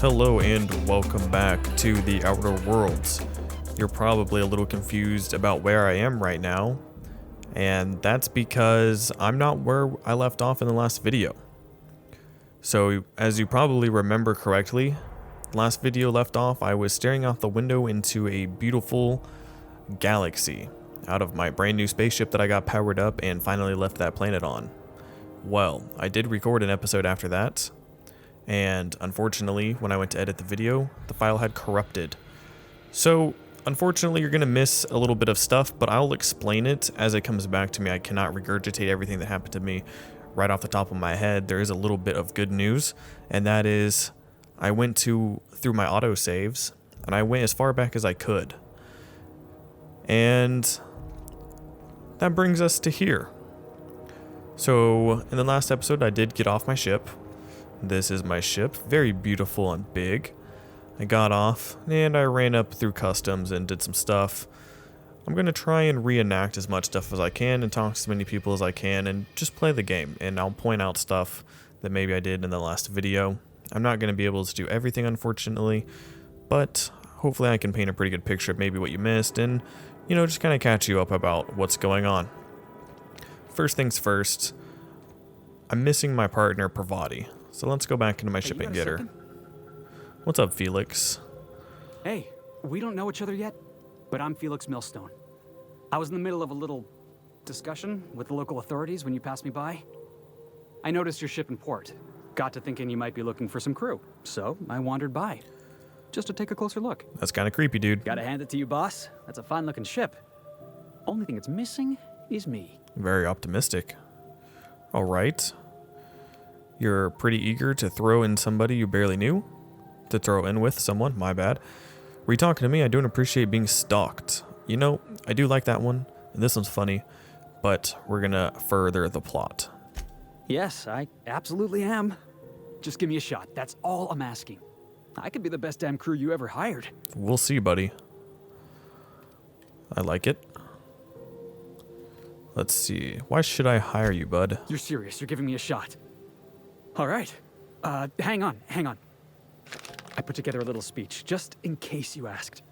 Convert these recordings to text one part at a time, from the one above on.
Hello and welcome back to the Outer Worlds. You're probably a little confused about where I am right now, and that's because I'm not where I left off in the last video. So, as you probably remember correctly, last video left off, I was staring out the window into a beautiful galaxy out of my brand new spaceship that I got powered up and finally left that planet on. Well, I did record an episode after that, and unfortunately, when I went to edit the video, the file had corrupted. So, unfortunately, you're going to miss a little bit of stuff, but I'll explain it as it comes back to me. I cannot regurgitate everything that happened to me right off the top of my head. There is a little bit of good news, and that is I went through my autosaves, and I went as far back as I could. And that brings us to here. So, in the last episode, I did get off my ship. This is my ship, very beautiful and big. I got off and I ran up through customs and did some stuff. I'm going to try and reenact as much stuff as I can and talk to as many people as I can and just play the game. And I'll point out stuff that maybe I did in the last video. I'm not going to be able to do everything, unfortunately, but hopefully I can paint a pretty good picture of maybe what you missed and, just kind of catch you up about what's going on. First things first, I'm missing my partner, Parvati. So let's go back into my ship and get her. What's up, Felix? Hey, we don't know each other yet, but I'm Felix Millstone. I was in the middle of a little discussion with the local authorities when you passed me by. I noticed your ship in port. Got to thinking you might be looking for some crew, so I wandered by, just to take a closer look. That's kind of creepy, dude. Gotta hand it to you, boss. That's a fine-looking ship. Only thing it's missing is me. Very optimistic. All right. You're pretty eager to throw in somebody you barely knew? To throw in with someone? My bad. Were you talking to me? I don't appreciate being stalked. I do like that one, and this one's funny, but we're gonna further the plot. Yes, I absolutely am. Just give me a shot. That's all I'm asking. I could be the best damn crew you ever hired. We'll see, buddy. I like it. Let's see. Why should I hire you, bud? You're serious. You're giving me a shot. All right. Hang on. I put together a little speech, just in case you asked.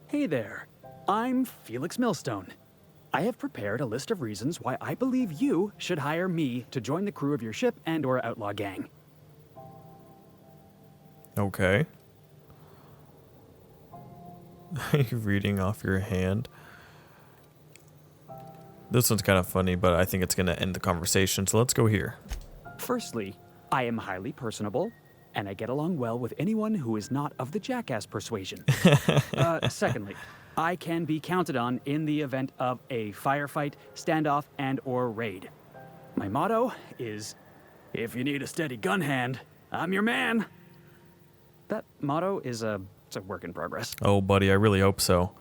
Hey there. I'm Felix Millstone. I have prepared a list of reasons why I believe you should hire me to join the crew of your ship and/or outlaw gang. Okay. Are you reading off your hand? This one's kind of funny, but I think it's going to end the conversation, so let's go here. Firstly, I am highly personable, and I get along well with anyone who is not of the jackass persuasion. Secondly, I can be counted on in the event of a firefight, standoff, and/or raid. My motto is, if you need a steady gun hand, I'm your man. That motto is it's a work in progress. Oh, buddy, I really hope so.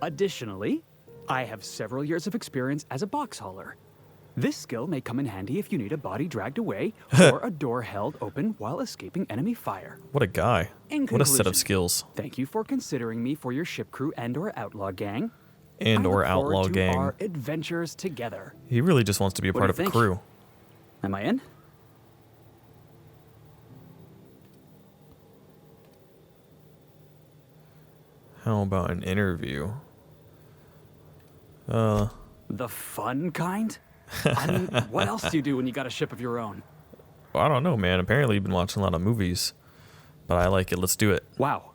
Additionally, I have several years of experience as a box hauler. This skill may come in handy if you need a body dragged away or a door held open while escaping enemy fire. What a guy. In What a set of conclusion, skills. Thank you for considering me for your ship crew and/or outlaw gang. And/or I look outlaw forward to gang. our adventures together. He really just wants to be a What part do of you a think? crew. Am I in? How about an interview? The fun kind? I mean, what else do you do when you got a ship of your own? I don't know, man. Apparently you've been watching a lot of movies, but I like it. Let's do it. Wow.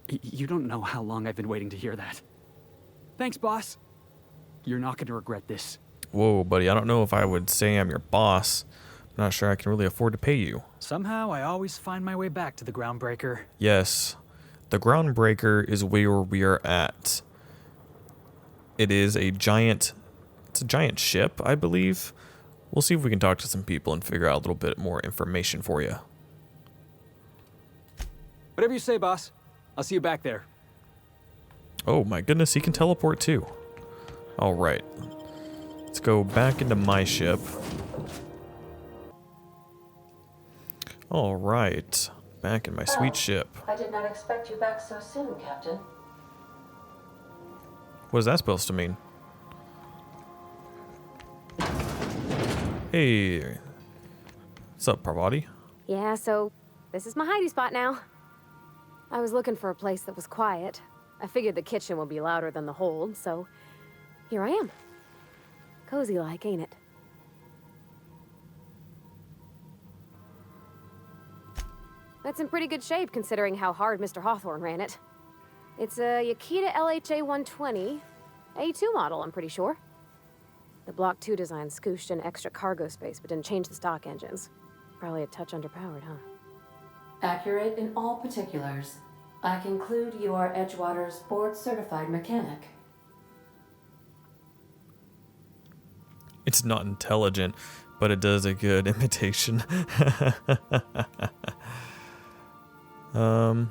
You don't know how long I've been waiting to hear that. Thanks, boss. You're not going to regret this. Whoa, buddy. I don't know if I would say I'm your boss. I'm not sure I can really afford to pay you. Somehow, I always find my way back to the Groundbreaker. Yes. The Groundbreaker is where we are at. It is a giant ship, I believe. We'll see if we can talk to some people and figure out a little bit more information for you. Whatever you say, boss. I'll see you back there. Oh my goodness, he can teleport too. All right. Let's go back into my ship. All right. Back in my sweet ship. I did not expect you back so soon, Captain. What is that supposed to mean? Hey. What's up, Parvati? Yeah, so this is my hidey spot now. I was looking for a place that was quiet. I figured the kitchen would be louder than the hold, so here I am. Cozy like, ain't it? That's in pretty good shape considering how hard Mr. Hawthorne ran it. It's a Yakita LHA 120, A2 model, I'm pretty sure. The Block 2 design scooshed in extra cargo space but didn't change the stock engines. Probably a touch underpowered, huh? Accurate in all particulars. I conclude you are Edgewater's board-certified mechanic. It's not intelligent, but it does a good imitation. How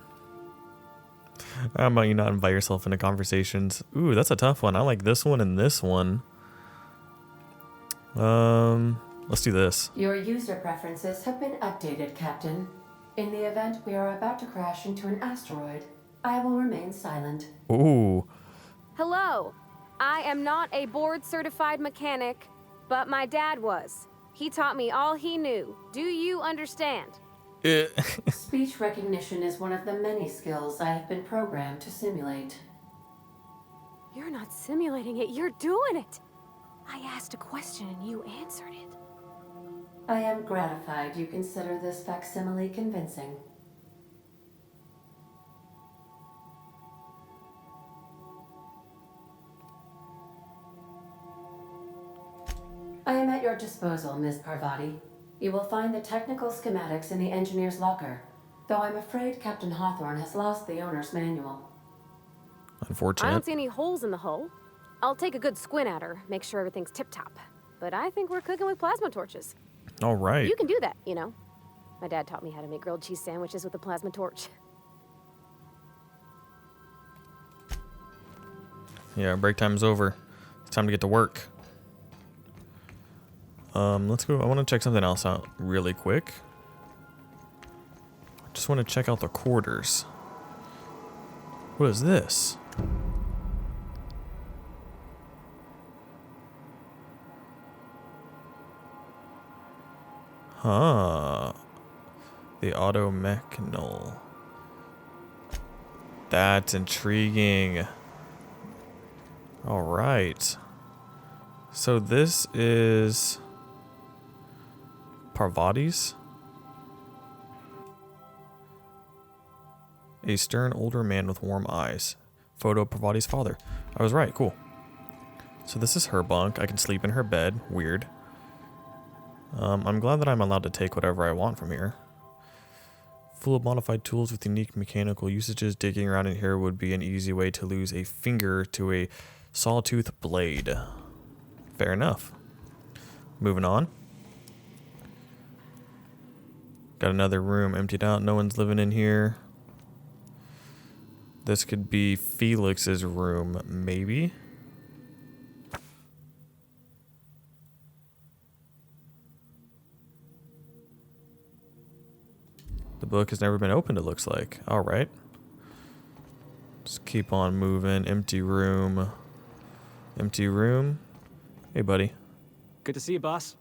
about you not invite yourself into conversations? Ooh, that's a tough one. I like this one and this one. Let's do this. Your user preferences have been updated, Captain. In the event we are about to crash into an asteroid, I will remain silent. Ooh. Hello. I am not a board-certified mechanic, but my dad was. He taught me all he knew. Do you understand? Speech recognition is one of the many skills I have been programmed to simulate. You're not simulating it, you're doing it! I asked a question and you answered it. I am gratified you consider this facsimile convincing. I am at your disposal, Ms. Parvati. You will find the technical schematics in the engineer's locker, though I'm afraid Captain Hawthorne has lost the owner's manual. Unfortunate. I don't see any holes in the hull. I'll take a good squint at her, make sure everything's tip-top. But I think we're cooking with plasma torches. All right. You can do that, you know. My dad taught me how to make grilled cheese sandwiches with a plasma torch. Yeah, break time's over. It's time to get to work. Let's go. I want to check something else out really quick. Just want to check out the quarters. What is this? Huh. The automechanal. That's intriguing. All right. So this is Parvati's. A stern older man with warm eyes. Photo of Parvati's father. I was right, cool. So this is her bunk. I can sleep in her bed. Weird. I'm glad that I'm allowed to take whatever I want from here. Full of modified tools with unique mechanical usages. Digging around in here would be an easy way to lose a finger to a sawtooth blade. Fair enough. Moving on. Got another room emptied out. No one's living in here. This could be Felix's room, maybe. The book has never been opened, it looks like. All right. Just keep on moving. Empty room. Empty room. Hey, buddy. Good to see you, boss.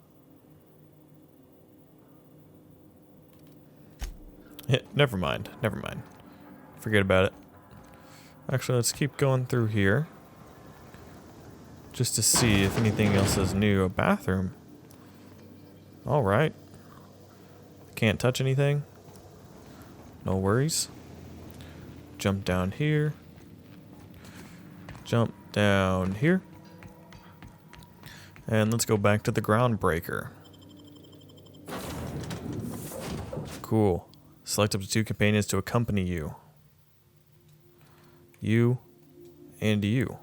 Never mind. Never mind. Forget about it. Actually, let's keep going through here. Just to see if anything else is new. A bathroom. All right. Can't touch anything. No worries. Jump down here. Jump down here. And let's go back to the groundbreaker. Cool. Select up to 2 companions to accompany you. You and you.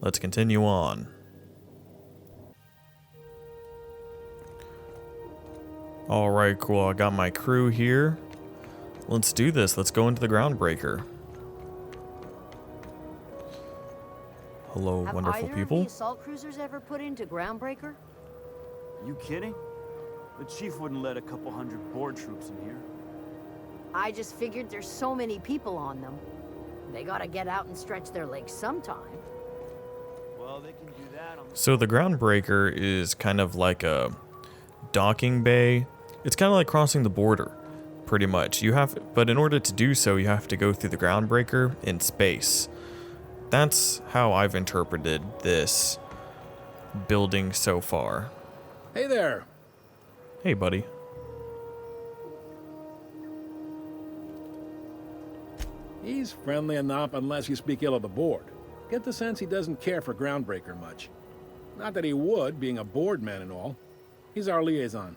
Let's continue on. Alright, cool. I got my crew here. Let's do this. Let's go into the groundbreaker. Hello, wonderful people. Have either of the assault cruisers ever put into Groundbreaker? You kidding? The chief wouldn't let a couple hundred board troops in here. I just figured there's so many people on them. They gotta get out and stretch their legs sometime. Well, they can do that on the... So the groundbreaker is kind of like a docking bay. It's kind of like crossing the border, pretty much. But in order to do so, you have to go through the groundbreaker in space. That's how I've interpreted this building so far. Hey there. Hey, buddy. He's friendly enough unless you speak ill of the board. Get the sense he doesn't care for Groundbreaker much. Not that he would, being a board man and all. He's our liaison.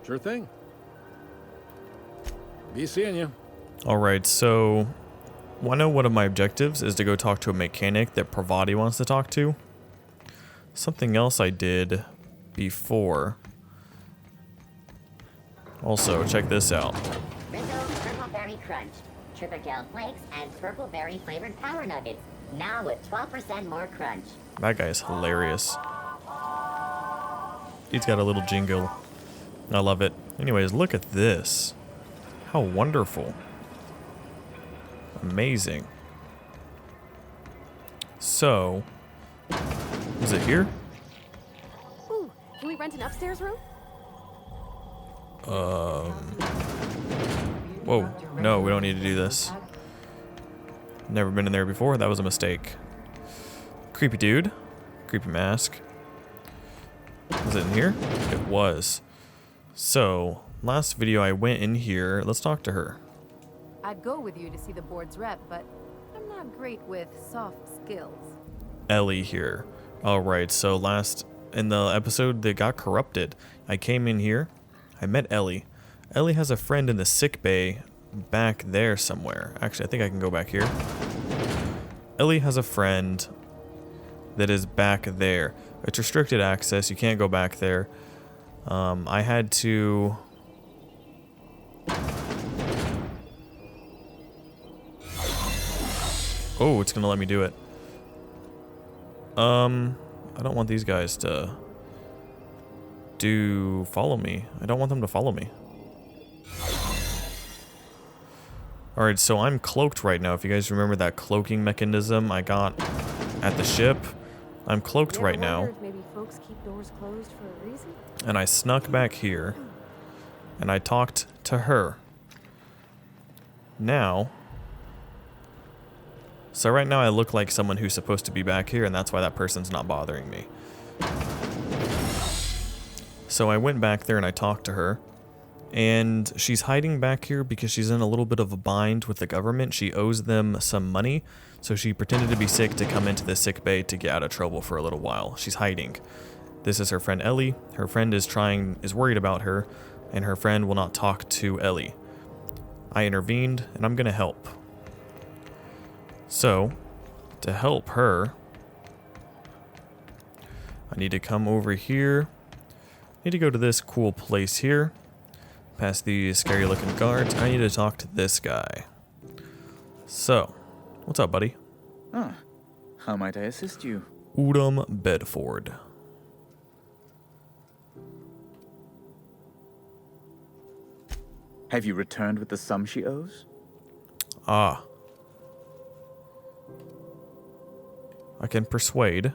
Sure thing. Be seeing you. Alright, so I know one of my objectives is to go talk to a mechanic that Parvati wants to talk to. Something else I did before. Also, check this out. Rizzo's Purple Berry Crunch, Triple Gel Flakes, and Purple Berry flavored Power Nuggets. Now with 12% more crunch. That guy's hilarious. He's got a little jingle. I love it. Anyways, look at this. How wonderful. Amazing. So, is it here? Ooh, can we rent an upstairs room? Whoa. No, we don't need to do this. Never been in there before. That was a mistake. Creepy dude. Creepy mask. Was it in here? It was. So, last video I went in here. Let's talk to her. I'd go with you to see the board's rep, but I'm not great with soft skills. Ellie here. Alright, so in the episode that got corrupted, I came in here. I met Ellie. Ellie has a friend in the sick bay back there somewhere. Actually, I think I can go back here. Ellie has a friend that is back there. It's restricted access. You can't go back there. I had to... Oh, it's gonna let me do it. I don't want these guys to follow me. I don't want them to follow me. Alright, so I'm cloaked right now. If you guys remember that cloaking mechanism I got at the ship, I'm cloaked right now. If maybe folks keep doors closed for a reason? And I snuck back here, and I talked to her. Now, so right now I look like someone who's supposed to be back here, and that's why that person's not bothering me. So I went back there and I talked to her, and she's hiding back here because she's in a little bit of a bind with the government. She owes them some money, so she pretended to be sick to come into the sick bay to get out of trouble for a little while. She's hiding. This is her friend Ellie. Her friend is worried about her, and her friend will not talk to Ellie. I intervened, and I'm gonna help. So, to help her, I need to come over here. I need to go to this cool place here. Past these scary looking guards. I need to talk to this guy. So, what's up, buddy? Ah, how might I assist you? Udom Bedford. Have you returned with the sum she owes? Ah. I can persuade.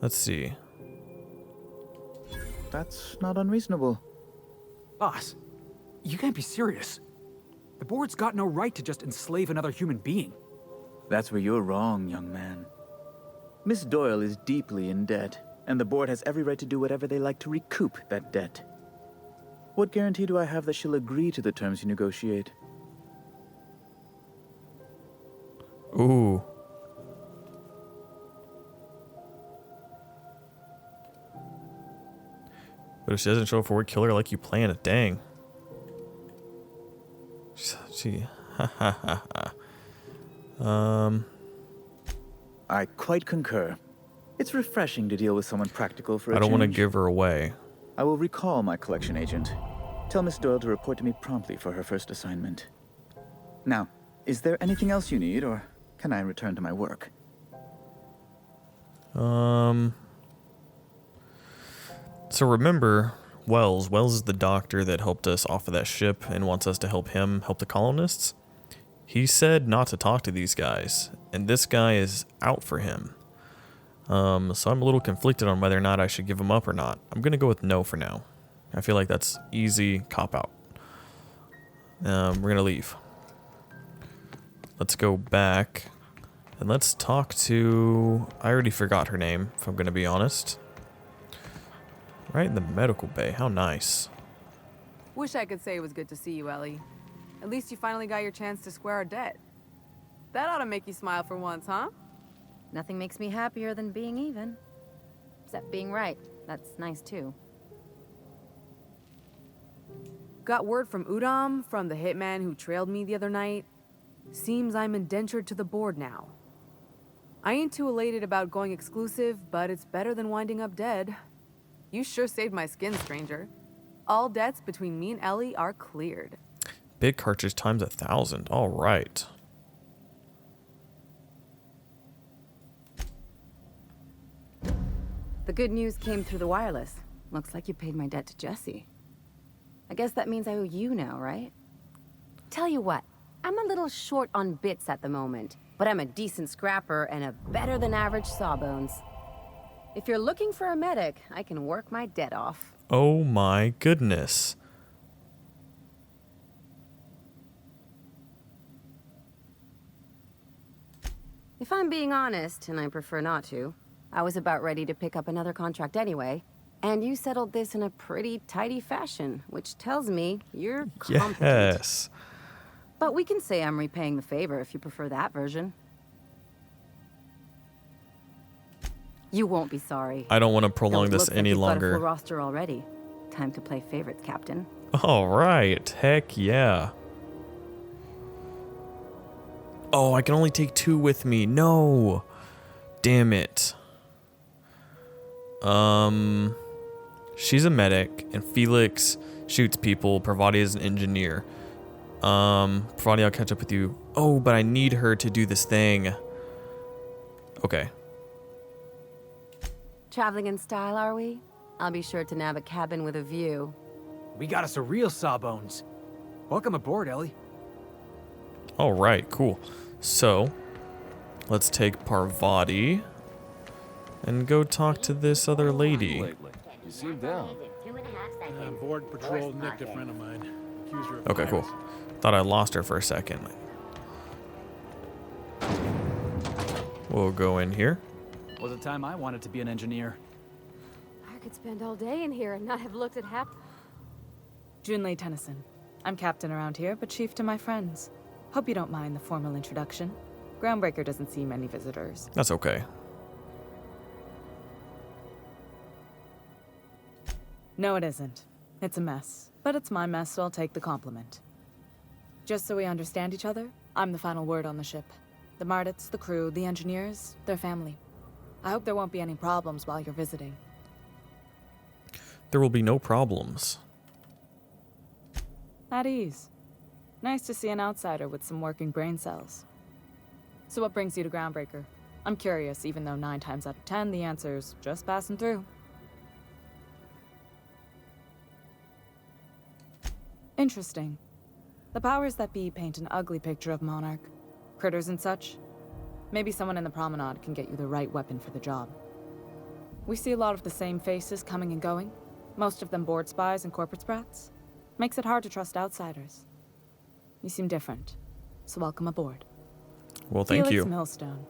Let's see. That's not unreasonable. Boss, you can't be serious. The board's got no right to just enslave another human being. That's where you're wrong, young man. Miss Doyle is deeply in debt, and the board has every right to do whatever they like to recoup that debt. What guarantee do I have that she'll agree to the terms you negotiate? Ooh. But if she doesn't show up for work, kill her like you planned. Dang. She. I quite concur. It's refreshing to deal with someone practical for a I don't want to change. give her away. I will recall my collection agent. Tell Miss Doyle to report to me promptly for her first assignment. Now, is there anything else you need, or can I return to my work? So remember, Wells. Wells is the doctor that helped us off of that ship and wants us to help him help the colonists. He said not to talk to these guys, and this guy is out for him. So I'm a little conflicted on whether or not I should give him up or not. I'm gonna go with no for now. I feel like that's easy cop out. We're gonna leave. Let's go back and let's talk to, I already forgot her name, if I'm gonna be honest. Right in the medical bay, how nice. Wish I could say it was good to see you, Ellie. At least you finally got your chance to square our debt. That ought to make you smile for once, huh? Nothing makes me happier than being even. Except being right. That's nice, too. Got word from Udom, from the hitman who trailed me the other night. Seems I'm indentured to the board now. I ain't too elated about going exclusive, but it's better than winding up dead. You sure saved my skin, stranger. All debts between me and Ellie are cleared. Big cartridge times 1,000. All right. The good news came through the wireless. Looks like you paid my debt to Jesse. I guess that means I owe you now, right? Tell you what, I'm a little short on bits at the moment, but I'm a decent scrapper and a better than average sawbones. If you're looking for a medic, I can work my debt off. Oh my goodness. If I'm being honest, and I prefer not to, I was about ready to pick up another contract anyway, and you settled this in a pretty tidy fashion, which tells me you're competent. Yes. But we can say I'm repaying the favor if you prefer that version. You won't be sorry. I don't want to prolong this any You've got a longer. full roster already. Time to play favorites, Captain. All right. Heck yeah. Oh, I can only take 2 with me. No. Damn it. She's a medic, and Felix shoots people. Parvati is an engineer. Parvati, I'll catch up with you. Oh, but I need her to do this thing. Okay. Traveling in style, are we? I'll be sure to nab a cabin with a view. We got us a real sawbones. Welcome aboard, Ellie. All right, cool. So, let's take Parvati and go talk to this other lady. Lately. You seem down. Board patrol nicked a friend of mine. Accused her of Okay, cool. piracy. Thought I lost her for a second. We'll go in here. Was a time I wanted to be an engineer. I could spend all day in here and not have looked at half. Junlei Tennyson. I'm captain around here, but chief to my friends. Hope you don't mind the formal introduction. Groundbreaker doesn't see many visitors. That's okay. No, it isn't. It's a mess. But it's my mess, so I'll take the compliment. Just so we understand each other, I'm the final word on the ship. The Mardits, the crew, the engineers, their family. I hope there won't be any problems while you're visiting. There will be no problems. At ease. Nice to see an outsider with some working brain cells. So what brings you to Groundbreaker? I'm curious, even though 9 times out of 10 the answer's just passing through. Interesting. The powers that be paint an ugly picture of Monarch. Critters and such. Maybe someone in the promenade can get you the right weapon for the job. We see a lot of the same faces coming and going. Most of them board spies and corporate sprats. Makes it hard to trust outsiders. You seem different, so welcome aboard. Well, thank Felix you. Millstone.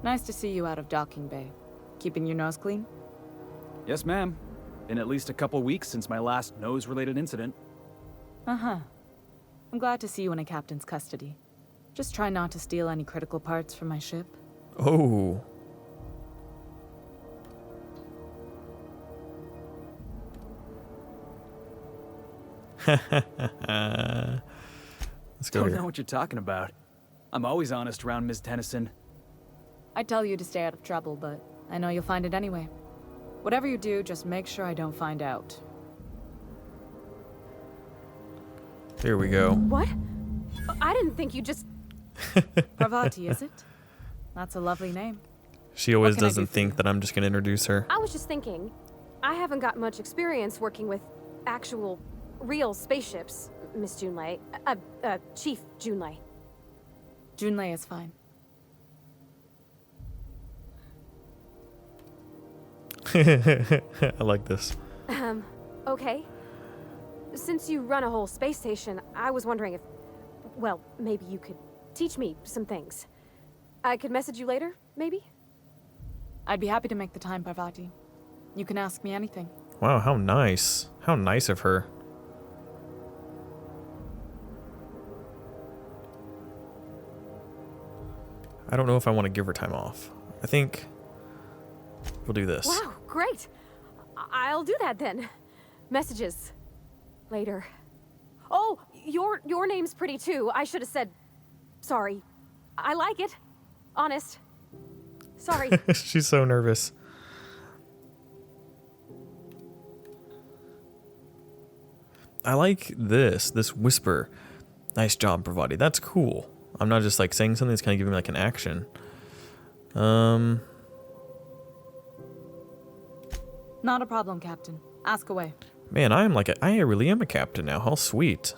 Nice to see you out of docking bay. Keeping your nose clean? Yes, ma'am. Been at least a couple weeks since my last nose-related incident. Uh-huh. I'm glad to see you in a captain's custody. Just try not to steal any critical parts from my ship. Oh. Let's go Don't here. know what you're talking about. I'm always honest around Ms. Tennyson. I'd tell you to stay out of trouble, but I know you'll find it anyway. Whatever you do, just make sure I don't find out. Here we go. What? I didn't think you just... Parvati, is it? That's a lovely name. She always What can I do doesn't for think you? that I'm just gonna introduce her. I was just thinking, I haven't got much experience working with actual, real spaceships, Miss Junlei. Chief Junlei. Junlei is fine. I like this. Okay. Since you run a whole space station, I was wondering if, well, maybe you could teach me some things. I could message you later, maybe? I'd be happy to make the time, Parvati. You can ask me anything. Wow, how nice. How nice of her. I don't know if I want to give her time off. I think we'll do this. Wow, great. I'll do that then. Messages. Later. Oh, your name's pretty too. I should have said sorry. I like it. Honest. Sorry. She's so nervous. I like this whisper. Nice job, Parvati. That's cool. I'm not just like saying something, it's kind of giving me like an action. Not a problem, Captain. Ask away. Man, I really am a captain now. How sweet.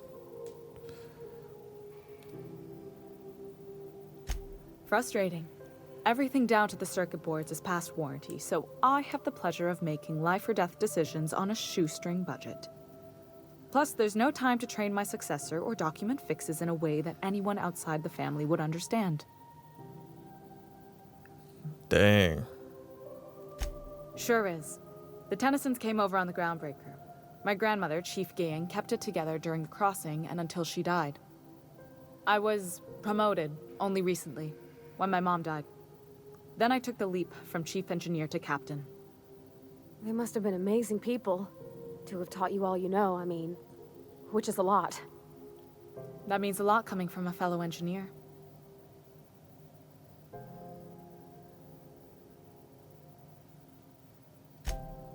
Frustrating. Everything down to the circuit boards is past warranty, so I have the pleasure of making life or death decisions on a shoestring budget. Plus, there's no time to train my successor or document fixes in a way that anyone outside the family would understand. Dang. Sure is. The Tennysons came over on the Groundbreaker. My grandmother, Chief Gang, kept it together during the crossing and until she died. I was promoted only recently, when my mom died. Then I took the leap from chief engineer to captain. They must have been amazing people to have taught you all you know, I mean, which is a lot. That means a lot coming from a fellow engineer.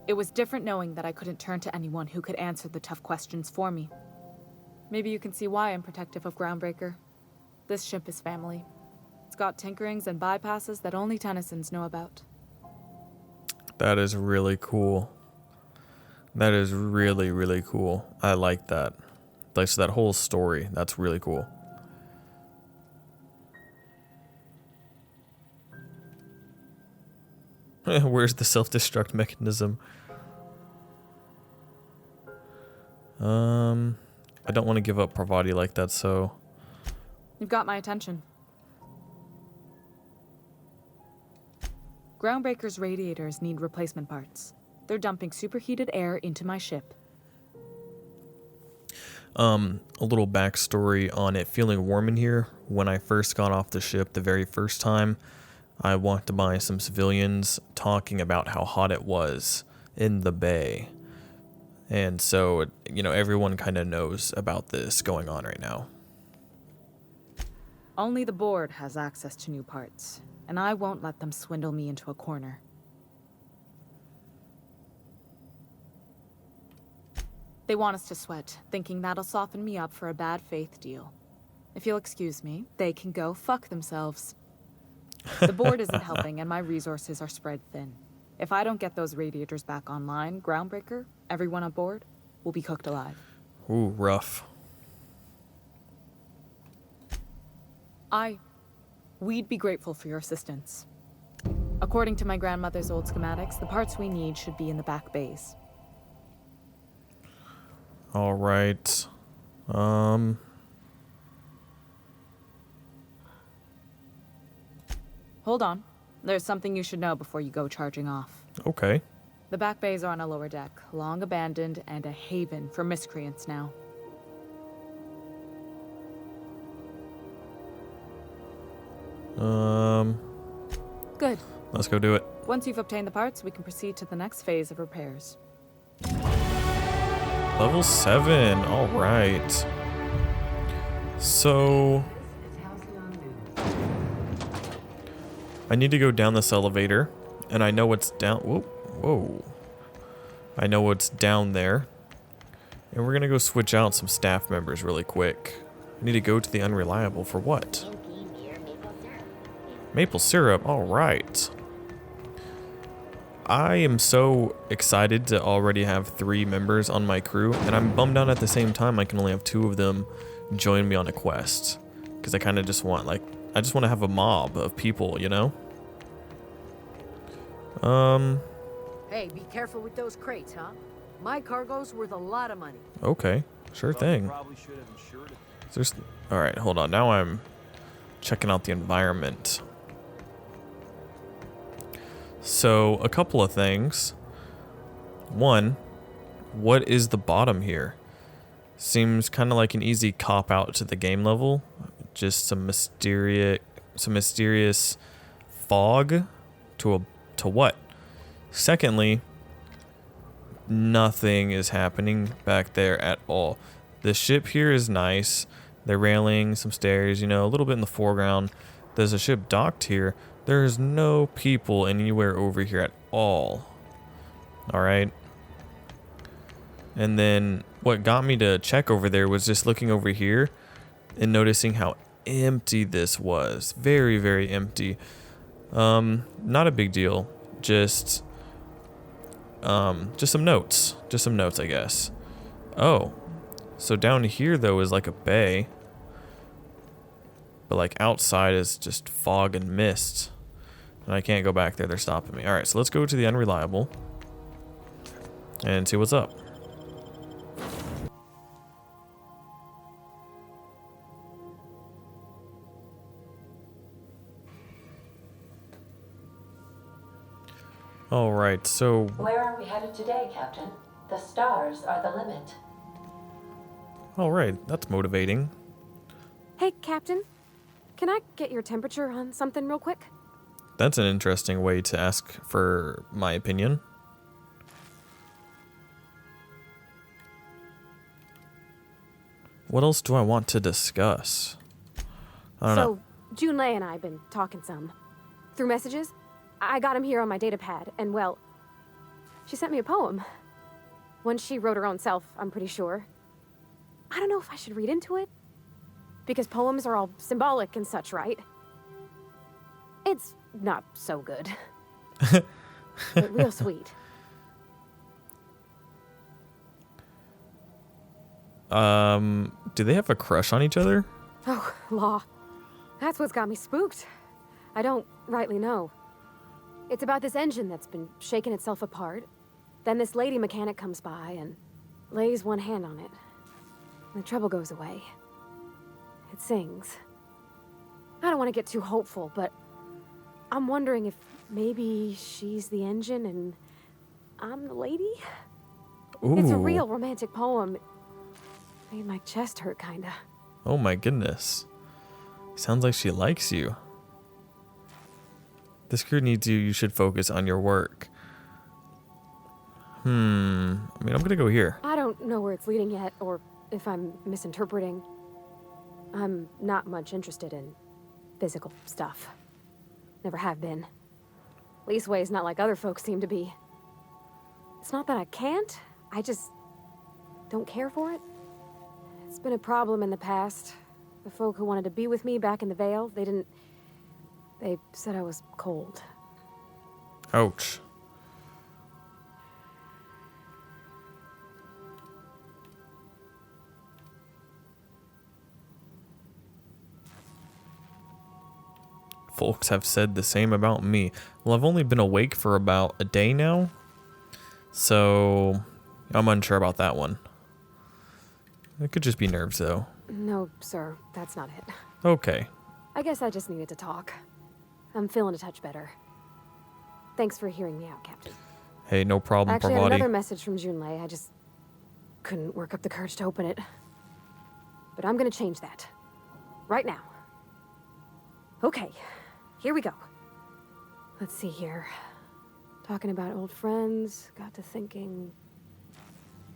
It was different knowing that I couldn't turn to anyone who could answer the tough questions for me. Maybe you can see why I'm protective of Groundbreaker. This ship is family. It's got tinkerings and bypasses that only Tennysons know about. That is really cool. That is really, really cool. I like that. Like, so that whole story, that's really cool. Where's the self-destruct mechanism? I don't want to give up Parvati like that, so... You've got my attention. Groundbreaker's radiators need replacement parts. They're dumping superheated air into my ship. A little backstory on it feeling warm in here. When I first got off the ship the very first time, I walked by some civilians talking about how hot it was in the bay. And so, you know, everyone kind of knows about this going on right now. Only the board has access to new parts, and I won't let them swindle me into a corner. They want us to sweat, thinking that'll soften me up for a bad faith deal. If you'll excuse me, they can go fuck themselves. The board isn't helping, and my resources are spread thin. If I don't get those radiators back online, Groundbreaker, everyone on board, will be cooked alive. Ooh, rough. We'd be grateful for your assistance. According to my grandmother's old schematics, the parts we need should be in the back bays. All right. Hold on. There's something you should know before you go charging off. Okay. The back bays are on a lower deck, long abandoned and a haven for miscreants now. Good. Let's go do it. Once you've obtained the parts, we can proceed to the next phase of repairs. Level 7. All right. So I need to go down this elevator, and I know what's down. Whoa. I know what's down there. And we're gonna go switch out some staff members really quick. I need to go to the unreliable for what? Maple syrup, all right. I am so excited to already have 3 members on my crew, and I'm bummed out at the same time I can only have 2 of them join me on a quest. Because I kind of just want, I just want to have a mob of people, you know? Hey, be careful with those crates, huh? My cargo's worth a lot of money. Okay, sure thing. Probably should have insured it. There's, all right, hold on. Now I'm checking out the environment. So, a couple of things. One, what is the bottom here? Seems kind of like an easy cop out to the game level. Just some mysterious fog to what? Secondly, nothing is happening back there at all. The ship here is nice. The railing, some stairs, you know, a little bit in the foreground. There's a ship docked here. There's no people anywhere over here at all. All right. And then what got me to check over there was just looking over here and noticing how empty this was. Very, very empty. Not a big deal. Just some notes. Just some notes, I guess. Oh. So down here, though, is like a bay. But, like, outside is just fog and mist. And I can't go back there. They're stopping me. All right, so let's go to the Unreliable and see what's up. All right, so... Where are we headed today, Captain? The stars are the limit. All right, that's motivating. Hey, Captain. Can I get your temperature on something real quick? That's an interesting way to ask for my opinion. What else do I want to discuss? I don't know. So, Junlei and I have been talking some. Through messages? I got him here on my data pad, and well, she sent me a poem. One she wrote her own self, I'm pretty sure. I don't know if I should read into it. Because poems are all symbolic and such, right? It's not so good. But real sweet. Do they have a crush on each other? Oh, law. That's what's got me spooked. I don't rightly know. It's about this engine that's been shaking itself apart. Then this lady mechanic comes by and lays one hand on it. And the trouble goes away. It sings. I don't want to get too hopeful, but I'm wondering if maybe she's the engine and I'm the lady? Ooh. It's a real romantic poem. Made my chest hurt, kinda. Oh my goodness. Sounds like she likes you. This crew needs you. You should focus on your work. I mean, I'm gonna go here. I don't know where it's leading yet, or if I'm misinterpreting. I'm not much interested in physical stuff. Never have been. Leastways not like other folks seem to be. It's not that I can't, I just don't care for it. It's been a problem in the past. The folk who wanted to be with me back in the Vale, they said I was cold. Ouch. Folks have said the same about me. Well, I've only been awake for about a day now, so I'm unsure about that one. It could just be nerves, though. No, sir, that's not it. Okay. I guess I just needed to talk. I'm feeling a touch better. Thanks for hearing me out, Captain. Hey, no problem, Actually, I had Parvati. another message from Junlei. I just couldn't work up the courage to open it. But I'm gonna change that. Right now. Okay, here we go. Let's see here. Talking about old friends, got to thinking...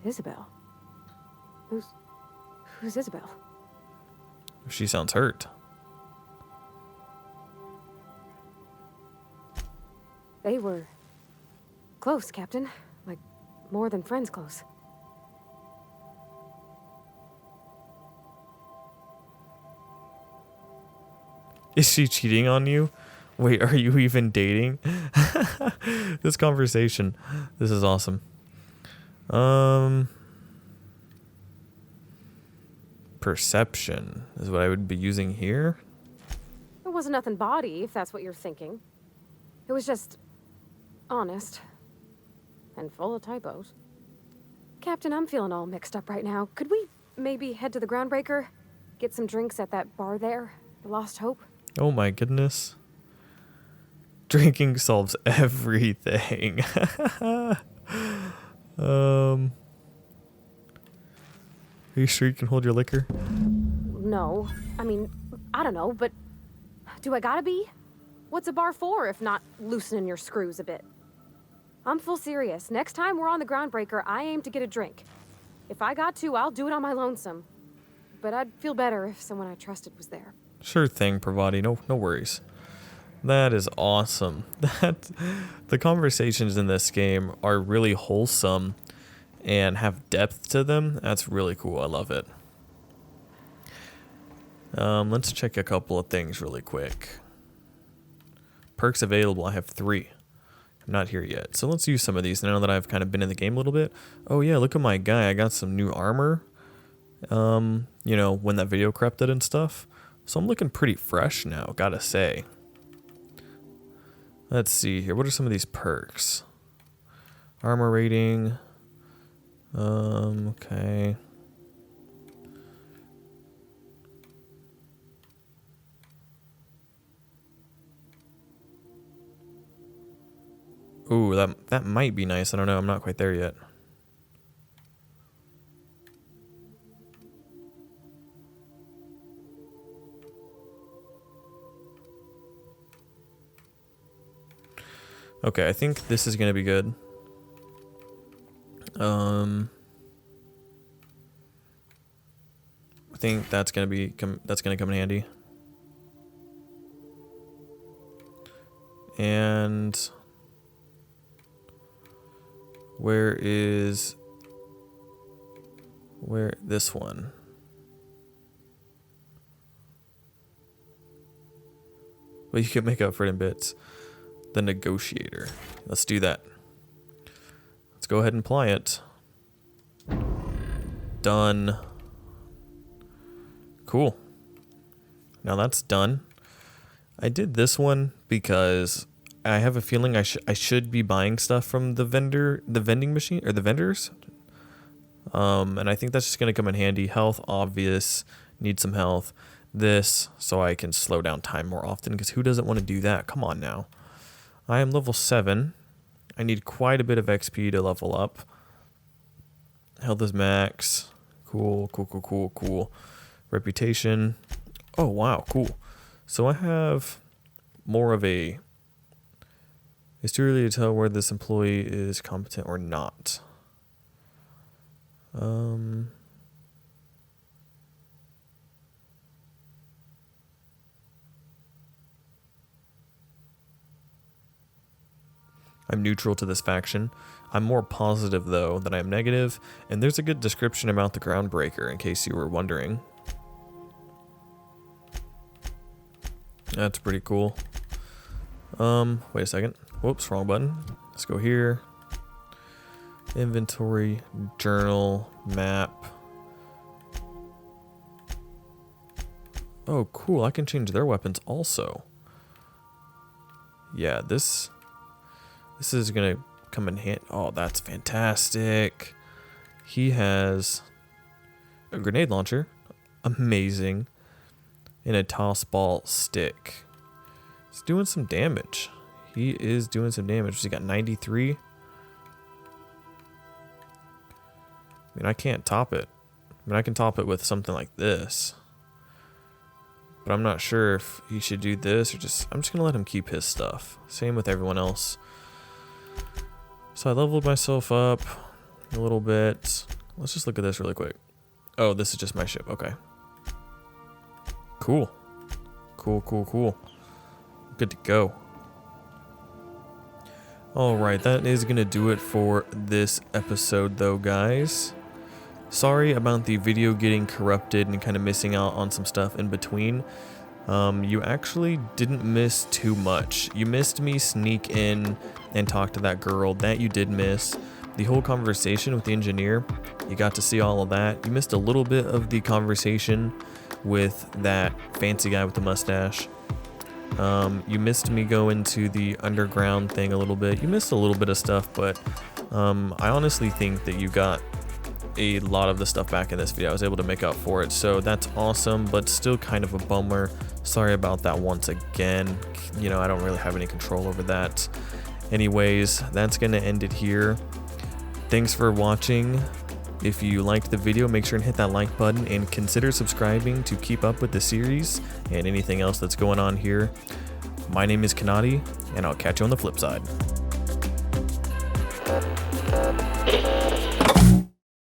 Isabel? Who's Isabel? She sounds hurt. They were close, Captain. Like, more than friends close. Is she cheating on you? Wait, are you even dating? This conversation. This is awesome. Perception is what I would be using here. It wasn't nothing bawdy, if that's what you're thinking. It was just... honest. and full of typos. Captain, I'm feeling all mixed up right now. Could we maybe head to the Groundbreaker? Get some drinks at that bar there? The Lost Hope? Oh my goodness. Drinking solves everything. Are you sure you can hold your liquor? No. I mean, I don't know, but do I gotta be? What's a bar for if not loosening your screws a bit? I'm full serious. Next time we're on the Groundbreaker, I aim to get a drink. If I got to, I'll do it on my lonesome. But I'd feel better if someone I trusted was there. Sure thing, Pravati. No worries. That is awesome. The conversations in this game are really wholesome and have depth to them. That's really cool. I love it. Let's check a couple of things really quick. Perks available. I have 3. I'm not here yet. So let's use some of these now that I've kind of been in the game a little bit. Oh yeah, look at my guy. I got some new armor. You know, when that video corrupted and stuff. So I'm looking pretty fresh now, gotta say. Let's see here. What are some of these perks? Armor rating. Okay. Ooh, that might be nice. I don't know. I'm not quite there yet. Okay, I think this is gonna be good. I think that's gonna come in handy. And where this one? Well, you can make up for it in bits. The Negotiator. Let's do that. Let's go ahead and apply it. Done. Cool. Now that's done. I did this one because I have a feeling I should be buying stuff from the vending machine, or the vendors. And I think that's just going to come in handy. Health, obvious. Need some health. This, so I can slow down time more often, because who doesn't want to do that? Come on now. I am level 7. I need quite a bit of XP to level up. Health is max. Cool. Reputation. Oh, wow, cool. So I have more of a... It's too early to tell whether this employee is competent or not. I'm neutral to this faction. I'm more positive, though, than I am negative, and there's a good description about the Groundbreaker, in case you were wondering. That's pretty cool. Wait a second. Whoops, wrong button. Let's go here. Inventory, journal, map. Oh, cool. I can change their weapons also. Yeah, this is gonna come in hand. Oh, that's fantastic. He has a grenade launcher. Amazing. And a toss ball stick. He's doing some damage. He is doing some damage. He got 93. I mean, I can't top it. I mean, I can top it with something like this. But I'm not sure if he should do this or just... I'm just going to let him keep his stuff. Same with everyone else. So I leveled myself up a little bit. Let's just look at this really quick. Oh, this is just my ship. Okay. Cool. Cool. Good to go. Alright, that is going to do it for this episode though, guys. Sorry about the video getting corrupted and kind of missing out on some stuff in between. You actually didn't miss too much. You missed me sneak in and talk to that girl. That you did miss. The whole conversation with the engineer, you got to see all of that. You missed a little bit of the conversation with that fancy guy with the mustache. You missed me go into the underground thing a little bit. You missed a little bit of stuff, but I honestly think that you got a lot of the stuff back in this video. I was able to make up for it, so that's awesome, but still kind of a bummer. Sorry about that once again. You know, I don't really have any control over that. Anyways, that's gonna end it here. Thanks for watching. If you liked the video, make sure and hit that like button and consider subscribing to keep up with the series and anything else that's going on here. My name is Kanadi, and I'll catch you on the flip side.